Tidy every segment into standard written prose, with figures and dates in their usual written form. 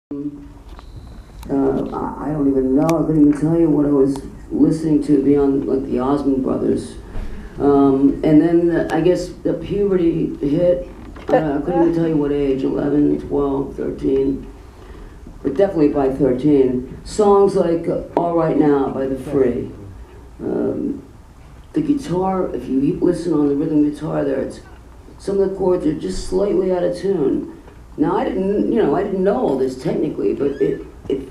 I don't even know. I couldn't even tell you what I was listening to beyond like the Osmond Brothers. And then I guess the puberty hit. I couldn't even tell you what age, 11, 12, 13. But definitely by 13. Songs like All Right Now by The Free. The guitar, if you listen on the rhythm guitar there, it's, some of the chords are just slightly out of tune. Now I didn't know all this technically, but it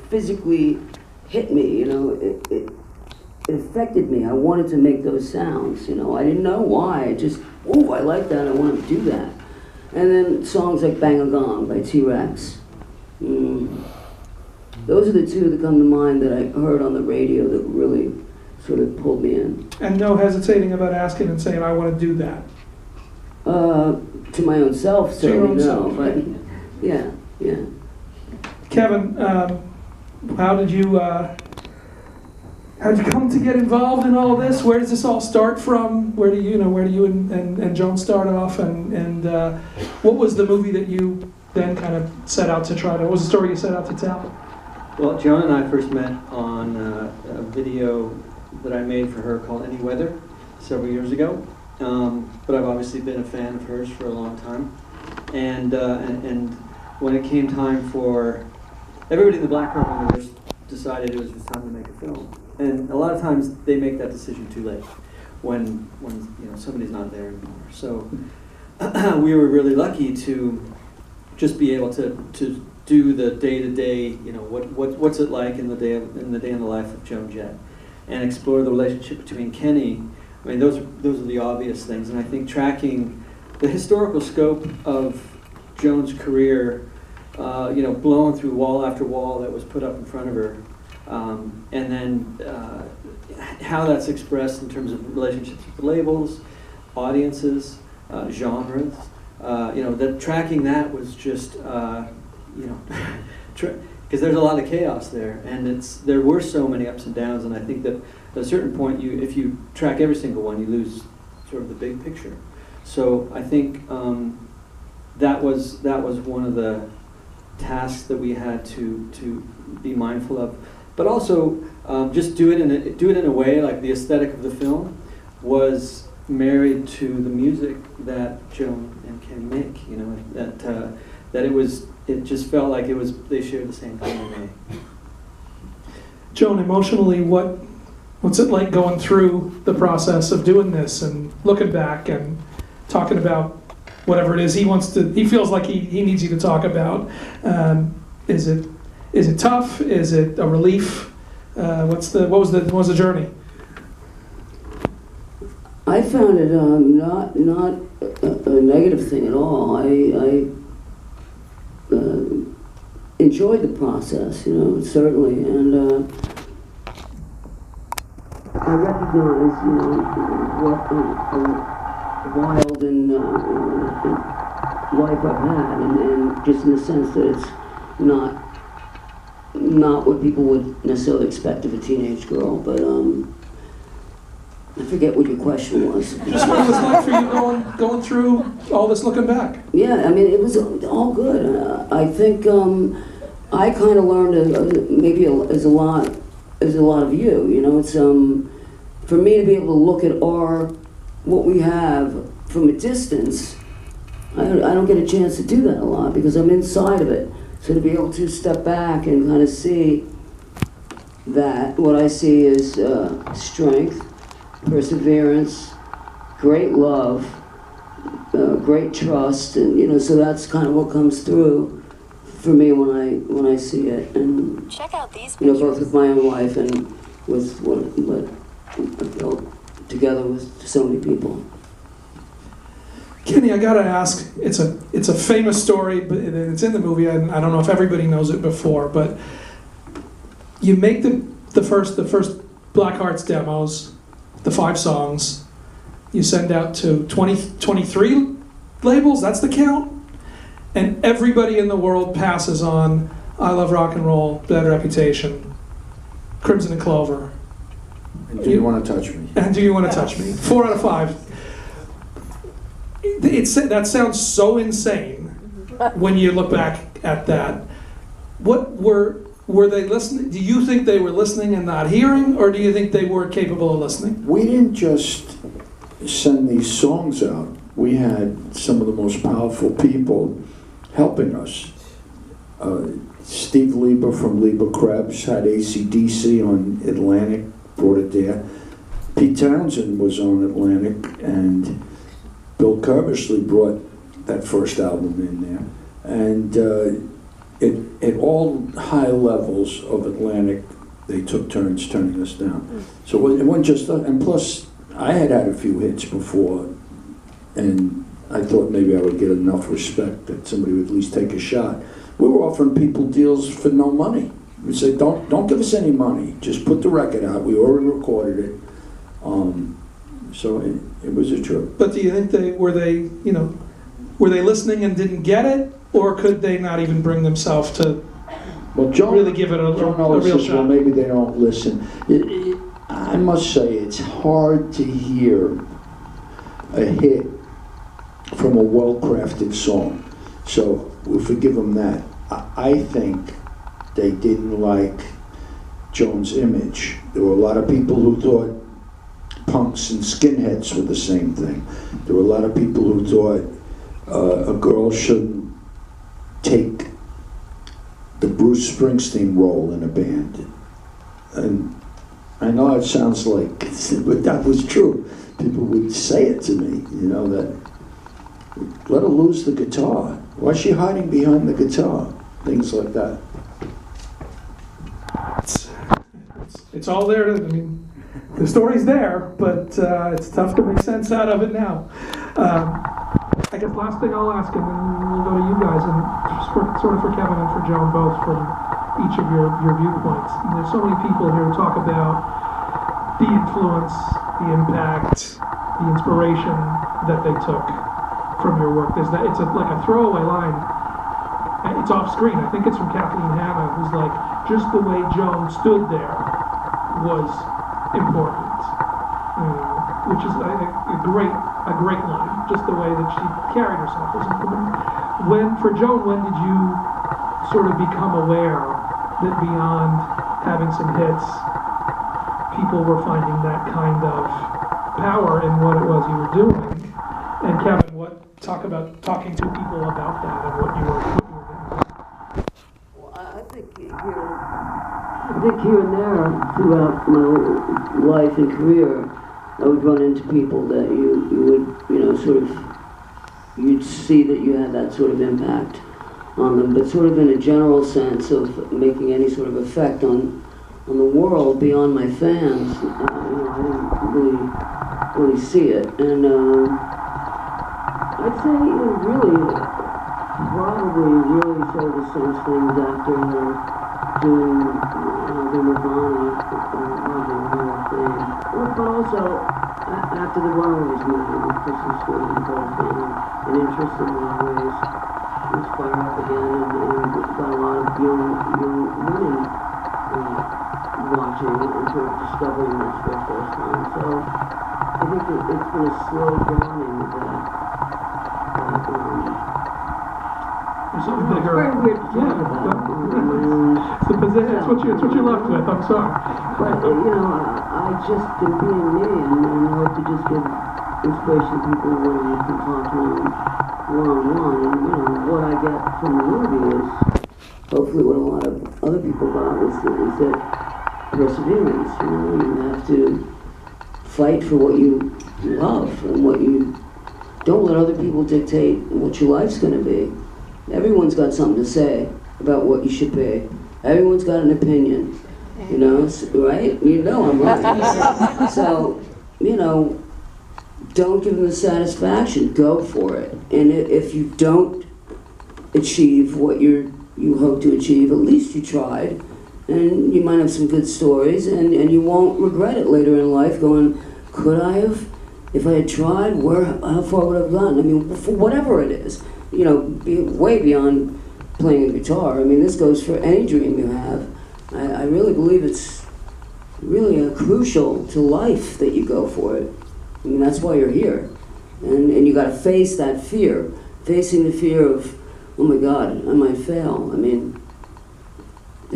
physically hit me, it affected me. I wanted to make those sounds, I didn't know why. I just, oh, I like that, I want to do that. And then songs like Bang a Gong by T-Rex. Those are the two that come to mind that I heard on the radio that really sort of pulled me in. And no hesitating about asking and saying, I want to do that. To my own self, certainly no, but yeah. Kevin, how did you come to get involved in all this? Where does this all start from? Where do you and Joan start off? And what was the movie that you then kind of set out to try to? What was the story you set out to tell? Well, Joan and I first met on a video that I made for her called Any Weather several years ago. But I've obviously been a fan of hers for a long time. And when it came time for everybody in the black room universe decided it was time to make a film. And a lot of times they make that decision too late when somebody's not there anymore. So we were really lucky to just be able to do the day-to-day, what's it like in the day in the life of Joan Jett, and explore the relationship between Kenny. I mean, those are the obvious things, and I think tracking the historical scope of Joan's career, blowing through wall after wall that was put up in front of her, and then how that's expressed in terms of relationships with labels, audiences, genres. That tracking that was just, because there's a lot of chaos there, and there were so many ups and downs, and I think that at a certain point, if you track every single one, you lose sort of the big picture. So I think that was one of the tasks that we had to be mindful of, but also just do it in a way like the aesthetic of the film was married to the music that Joan and Kenny make. It just felt like they shared the same DNA. Joan, emotionally, what's it like going through the process of doing this and looking back and talking about whatever it is he feels like he needs you to talk about? Is it tough? Is it a relief? What was the journey? I found it not a negative thing at all. I enjoyed the process, certainly, and I recognize, what a wild and life I've had, and just in the sense that it's not what people would necessarily expect of a teenage girl, but I forget what your question was. Just what it was like for you going through all this looking back. Yeah, I mean, it was all good. I think I kind of learned, maybe as a lot of you, it's for me to be able to look at what we have from a distance. I don't get a chance to do that a lot because I'm inside of it. So to be able to step back and kind of see that, what I see is strength, perseverance, great love, great trust, and so that's kind of what comes through for me when I see it, and check out these pictures. Both with my own life and with what I built together with so many people. Kenny, I gotta ask. It's a famous story, but it's in the movie. And I don't know if everybody knows it before, but you make the first Black Hearts demos, the 5 songs. You send out to 23 labels. That's the count, and everybody in the world passes on I Love Rock and Roll, Bad Reputation, Crimson and Clover. And Do You Want to Touch Me? And Do You Want to Touch Me? 4 out of 5. That sounds so insane when you look back at that. what were they listening? Do you think they were listening and not hearing, or do you think they were capable of listening? We didn't just send these songs out. We had some of the most powerful people helping us. Steve Lieber from Lieber Krebs had AC/DC on Atlantic, brought it there. Pete Townsend was on Atlantic, and Bill Curbishley brought that first album in there. And at all high levels of Atlantic, they took turns turning us down. So it wasn't just, and plus, I had a few hits before, and I thought maybe I would get enough respect that somebody would at least take a shot. We were offering people deals for no money. We said, don't give us any money, just put the record out. We already recorded it. So it was a trip. But do you think were they listening and didn't get it, or could they not even bring themselves to really give it a real shot? Well, maybe they don't listen. I must say, it's hard to hear a hit from a well-crafted song. So we'll forgive them that. I think they didn't like Joan's image. There were a lot of people who thought punks and skinheads were the same thing. There were a lot of people who thought a girl shouldn't take the Bruce Springsteen role in a band. And I know it sounds like, but that was true. People would say it to me, that let her lose the guitar. Why is she hiding behind the guitar? Things like that. It's all there. The story's there, but it's tough to make sense out of it now. I guess last thing I'll ask, and then we'll go to you guys, and just sort of for Kevin and for Joan both, from each of your viewpoints. And there's so many people here who talk about the influence, the impact, the inspiration that they took from your work. It's like a throwaway line. It's off screen. I think it's from Kathleen Hanna, who's like, just the way Joan stood there was important, which is a great line. Just the way that she carried herself was important. For Joan, when did you sort of become aware that beyond having some hits, people were finding that kind of power in what it was you were doing? And Kevin, talk about talking to people about that and what you were doing. Well, I think here and there throughout my life and career, I would run into people that you would, you'd see that you had that sort of impact on them, but sort of in a general sense of making any sort of effect on the world beyond my fans, I didn't really see it. And I'd say really showed the sense things after doing the Nirvana thing. But also after the Runaways movie with Kristen Stewart and Paul Fanning, an interest in a lot of ways was fired up again, and got a lot of young women watching and sort of discovering this for the first time. So I think it's been a slow dawning that something bigger. It's very weird to talk about. It's what you're left with. I'm sorry. But I just been being me, and hope to just give inspiration to people when I can talk to them one-on-one. And what I get from the movie is hopefully what a lot of other people got is that perseverance. You have to fight for what you love and what you don't let other people dictate what your life's going to be. Everyone's got something to say about what you should be. Everyone's got an opinion, right? I'm right. So, don't give them the satisfaction. Go for it. And if you don't achieve what you hope to achieve, at least you tried. And you might have some good stories, and you won't regret it later in life going, could I have? If I had tried, how far would I have gotten? For whatever it is. Way beyond playing a guitar. This goes for any dream you have. I really believe it's really crucial to life that you go for it. That's why you're here. And you got to face that fear. Facing the fear of, oh my God, I might fail.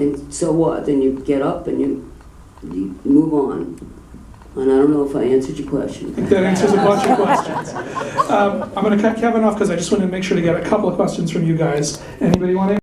then so what? Then you get up and you move on. And I don't know if I answered your question. I think that answers a bunch of questions. I'm going to cut Kevin off because I just want to make sure to get a couple of questions from you guys. Anybody want to?